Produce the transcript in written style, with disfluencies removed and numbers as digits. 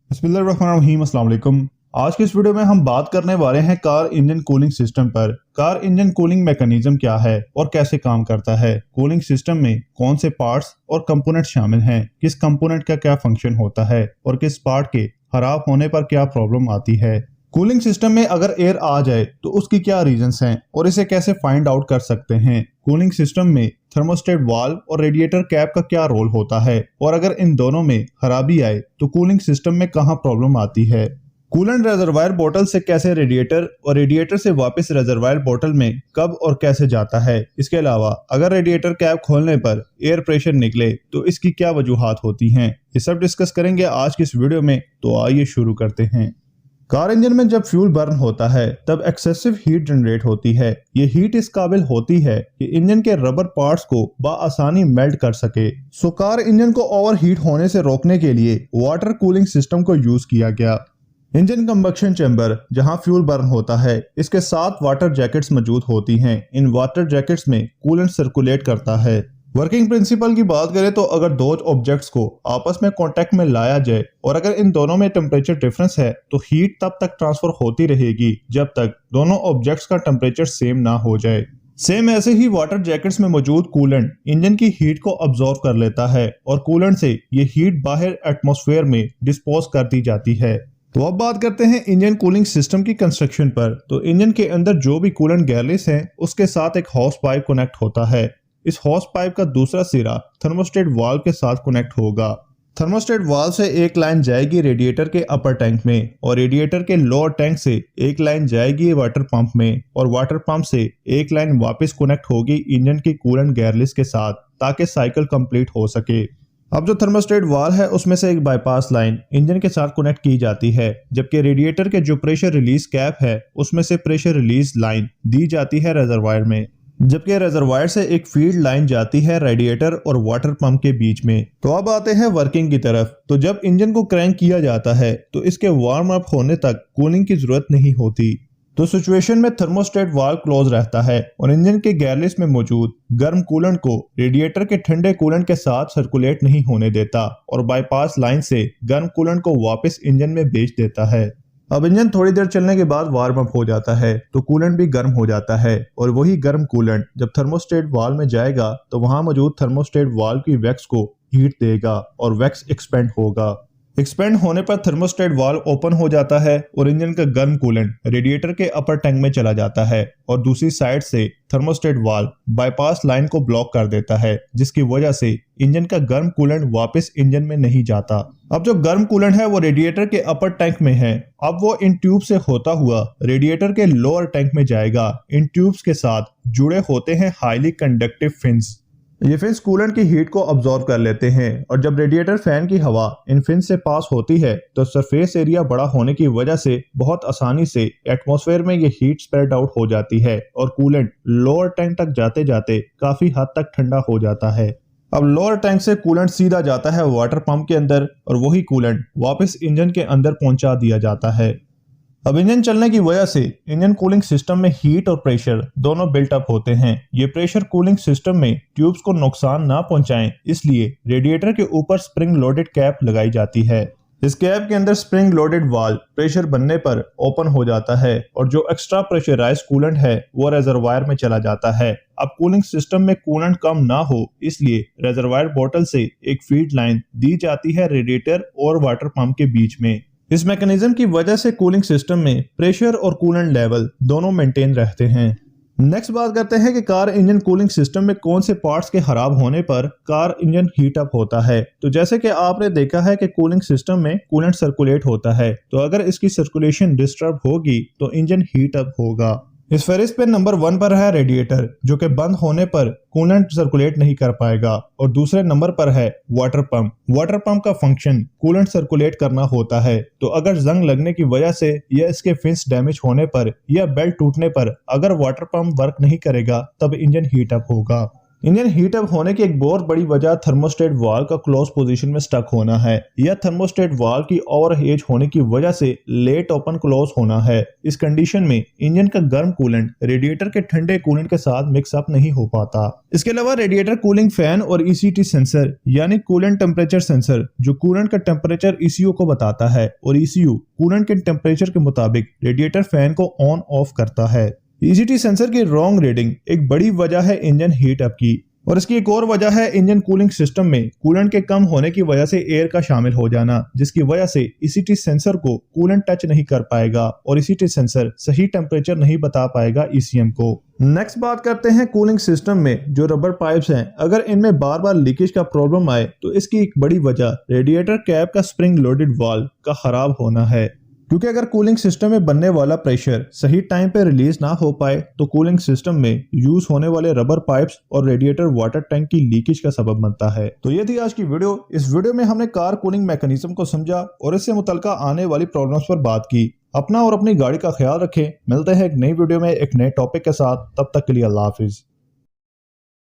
बिस्मिल्लाहिर्रहमानिर्रहीम, अस्सलाम वालेकुम। आज के इस वीडियो में हम बात करने वाले हैं कार इंजन कूलिंग सिस्टम पर। कार इंजन कूलिंग मैकेनिज्म क्या है और कैसे काम करता है, कूलिंग सिस्टम में कौन से पार्ट्स और कंपोनेंट शामिल हैं, किस कंपोनेंट का क्या फंक्शन होता है और किस पार्ट के खराब होने पर क्या प्रॉब्लम आती है। कूलिंग सिस्टम में अगर एयर आ जाए तो उसकी क्या रीजंस हैं और इसे कैसे फाइंड आउट कर सकते हैं। कूलिंग सिस्टम में थर्मोस्टेट वाल्व और रेडिएटर कैप का क्या रोल होता है और अगर इन दोनों में खराबी आए तो कूलिंग सिस्टम में कहां प्रॉब्लम आती है। कूलेंट रेजरवायर बोतल से कैसे रेडिएटर और रेडिएटर से वापस रेजरवायर बोतल में कब और कैसे जाता है। इसके अलावा अगर रेडिएटर कैप खोलने पर एयर प्रेशर निकले तो इसकी क्या वजूहात होती हैं, ये सब डिस्कस करेंगे आज की इस वीडियो में। तो आइए शुरू करते हैं। कार इंजन में जब फ्यूल बर्न होता है तब एक्सेसिव हीट जनरेट होती है। ये हीट इस काबिल होती है कि इंजन के रबर पार्ट्स को बआसानी मेल्ट कर सके। कार इंजन को ओवर हीट होने से रोकने के लिए वाटर कूलिंग सिस्टम को यूज किया गया। इंजन कंबक्शन चैम्बर जहां फ्यूल बर्न होता है, इसके साथ वाटर जैकेट्स मौजूद होती हैं। इन वाटर जैकेट्स में कूलेंट सर्कुलेट करता है। वर्किंग प्रिंसिपल की बात करें तो अगर दो ऑब्जेक्ट्स को आपस में कांटेक्ट में लाया जाए और अगर इन दोनों में टेम्परेचर डिफरेंस है तो हीट तब तक ट्रांसफर होती रहेगी जब तक दोनों ऑब्जेक्ट्स का टेम्परेचर सेम ना हो जाए। सेम ऐसे ही वाटर जैकेट्स में मौजूद कूलेंट इंजन की हीट को अब्सॉर्ब कर लेता है और कूलेंट से ये हीट बाहर एटमॉस्फेयर में डिस्पोज कर दी जाती है। तो अब बात करते हैं इंजन कूलिंग सिस्टम की कंस्ट्रक्शन पर। तो इंजन के अंदर जो भी कूलेंट गैलेस है उसके साथ एक हॉस पाइप कनेक्ट होता है। इस हॉस पाइप का दूसरा सिरा थर्मोस्टेट वाल्व के साथ कनेक्ट होगा। थर्मोस्टेट वाल्व से एक लाइन जाएगी रेडिएटर के अपर टैंक में और रेडिएटर के लोअर टैंक से एक लाइन जाएगी वाटर पंप में और वाटर पंप से एक लाइन वापस कनेक्ट होगी इंजन की कूलेंट गैलेस के साथ ताकि साइकिल कंप्लीट हो सके। अब जो थर्मोस्टेट वाल्व है उसमें से एक बाईपास लाइन इंजन के साथ कनेक्ट की जाती है, जबकि रेडिएटर के जो प्रेशर रिलीज कैप है उसमें से प्रेशर रिलीज लाइन दी जाती है रेजरवायर में, जबकि रेजरवायर से एक फीड लाइन जाती है रेडिएटर और वाटर पंप के बीच में। तो अब आते हैं वर्किंग की तरफ। तो जब इंजन को क्रैंक किया जाता है तो इसके वार्म अप होने तक कूलिंग की जरूरत नहीं होती। तो सिचुएशन में थर्मोस्टेट वाल्व क्लोज रहता है और इंजन के गैलेस में मौजूद गर्म कूलेंट को रेडिएटर के ठंडे कूलेंट के साथ सर्कुलेट नहीं होने देता और बाईपास लाइन से गर्म कूलेंट को वापस इंजन में भेज देता है। अब इंजन थोड़ी देर चलने के बाद वार्म अप हो जाता है तो कूलेंट भी गर्म हो जाता है और वही गर्म कूलेंट जब थर्मोस्टेट वाल्व में जाएगा तो वहां मौजूद थर्मोस्टेट वाल्व की वैक्स को हीट देगा और वैक्स एक्सपेंड होगा। एक्सपेंड होने पर थर्मोस्टेट वाल्व ओपन हो जाता है और इंजन का गर्म कूलेंट रेडिएटर के अपर टैंक में चला जाता है और दूसरी साइड से थर्मोस्टेट वाल्व बाईपास लाइन को ब्लॉक कर देता है, जिसकी वजह से इंजन का गर्म कूलेंट वापस इंजन में नहीं जाता। अब जो गर्म कूलेंट है वो रेडिएटर के अपर टैंक में है। अब वो इन ट्यूब से होता हुआ रेडिएटर के लोअर टैंक में जाएगा। इन ट्यूब्स के साथ जुड़े होते हैं हाईली कंडक्टिव फिन्स। ये फिन्स कूलेंट की हीट को अब्सॉर्ब कर लेते हैं और जब रेडिएटर फैन की हवा इन फिन्स से पास होती है तो सरफेस एरिया बड़ा होने की वजह से बहुत आसानी से एटमॉस्फेयर में ये हीट स्प्रेड आउट हो जाती है और कूलेंट लोअर टैंक तक जाते जाते काफी हद तक ठंडा हो जाता है। अब लोअर टैंक से कूलेंट सीधा जाता है वाटर पंप के अंदर और वही कूलेंट वापस इंजन के अंदर पहुंचा दिया जाता है। अब इंजन चलने की वजह से इंजन कूलिंग सिस्टम में हीट और प्रेशर दोनों बिल्टअप होते हैं। ये प्रेशर कूलिंग सिस्टम में ट्यूब्स को नुकसान ना पहुंचाएं, इसलिए रेडिएटर के ऊपर स्प्रिंग लोडेड कैप लगाई जाती है। इस कैप के अंदर स्प्रिंग लोडेड वाल्व प्रेशर बनने पर ओपन हो जाता है और जो एक्स्ट्रा प्रेशराइज्ड कूलेंट है वो रेजरवायर में चला जाता है। अब कूलिंग सिस्टम में कूलेंट कम ना हो इसलिए रेजरवायर बोतल से एक फीड लाइन दी जाती है रेडिएटर और वाटर पंप के बीच में। इस मैकेनिज्म की वजह से कूलिंग सिस्टम में प्रेशर और कूलेंट लेवल दोनों मेंटेन रहते हैं। नेक्स्ट बात करते हैं कि कार इंजन कूलिंग सिस्टम में कौन से पार्ट्स के खराब होने पर कार इंजन हीट अप होता है। तो जैसे कि आपने देखा है कि कूलिंग सिस्टम में कूलेंट सर्कुलेट होता है, तो अगर इसकी सर्कुलेशन डिस्टर्ब होगी तो इंजन हीट अप होगा। इस फहरिस्त पे नंबर 1 पर है रेडिएटर, जो कि बंद होने पर कूलेंट सर्कुलेट नहीं कर पाएगा और दूसरे नंबर पर है वाटर पंप। वाटर पंप का फंक्शन कूलेंट सर्कुलेट करना होता है, तो अगर जंग लगने की वजह से या इसके फिन्स डैमेज होने पर या बेल्ट टूटने पर अगर वाटर पंप वर्क नहीं करेगा तब इंजन हीट अप होगा। इंजन हीट अप होने की एक बहुत बड़ी वजह थर्मोस्टेट वाल्व का क्लोज पोजीशन में स्टक होना है या थर्मोस्टेट वाल्व की ओवरहेट होने की वजह से लेट ओपन क्लोज होना है। इस कंडीशन में इंजन का गर्म कूलेंट रेडिएटर के ठंडे कूलेंट के साथ मिक्स अप नहीं हो पाता। इसके अलावा रेडिएटर कूलिंग फैन और ईसीटी सेंसर यानी कूलेंट टेम्परेचर सेंसर जो कूलेंट का टेम्परेचर ईसीयू को बताता है और ईसीयू कूलेंट के टेम्परेचर के मुताबिक रेडिएटर फैन को ऑन ऑफ करता है। ईसीटी सेंसर की रॉन्ग रीडिंग एक बड़ी वजह है इंजन हीट अप की और इसकी एक और वजह है इंजन कूलिंग सिस्टम में कूलेंट के कम होने की वजह से एयर का शामिल हो जाना, जिसकी वजह से ईसीटी सेंसर को कूलेंट टच नहीं कर पाएगा और ईसीटी सेंसर सही टेम्परेचर नहीं बता पाएगा ईसीएम को। नेक्स्ट बात करते हैं कूलिंग सिस्टम में जो रबर पाइप्स हैं, अगर इनमें बार बार लीकेज का प्रॉब्लम आए तो इसकी एक बड़ी वजह रेडिएटर कैप का स्प्रिंग लोडेड वाल्व का खराब होना है, क्योंकि अगर कूलिंग सिस्टम में बनने वाला प्रेशर सही टाइम पे रिलीज ना हो पाए तो कूलिंग सिस्टम में यूज होने वाले रबर पाइप्स और रेडिएटर वाटर टैंक की लीकेज का सबब बनता है। तो ये थी आज की वीडियो। इस वीडियो में हमने कार कूलिंग मैकेनिज्म को समझा और इससे मुतल्लिका आने वाली प्रॉब्लम्स पर बात की। अपना और अपनी गाड़ी का ख्याल रखें। मिलते हैं एक नई वीडियो में एक नए टॉपिक के साथ, तब तक के लिए अल्लाह हाफिज।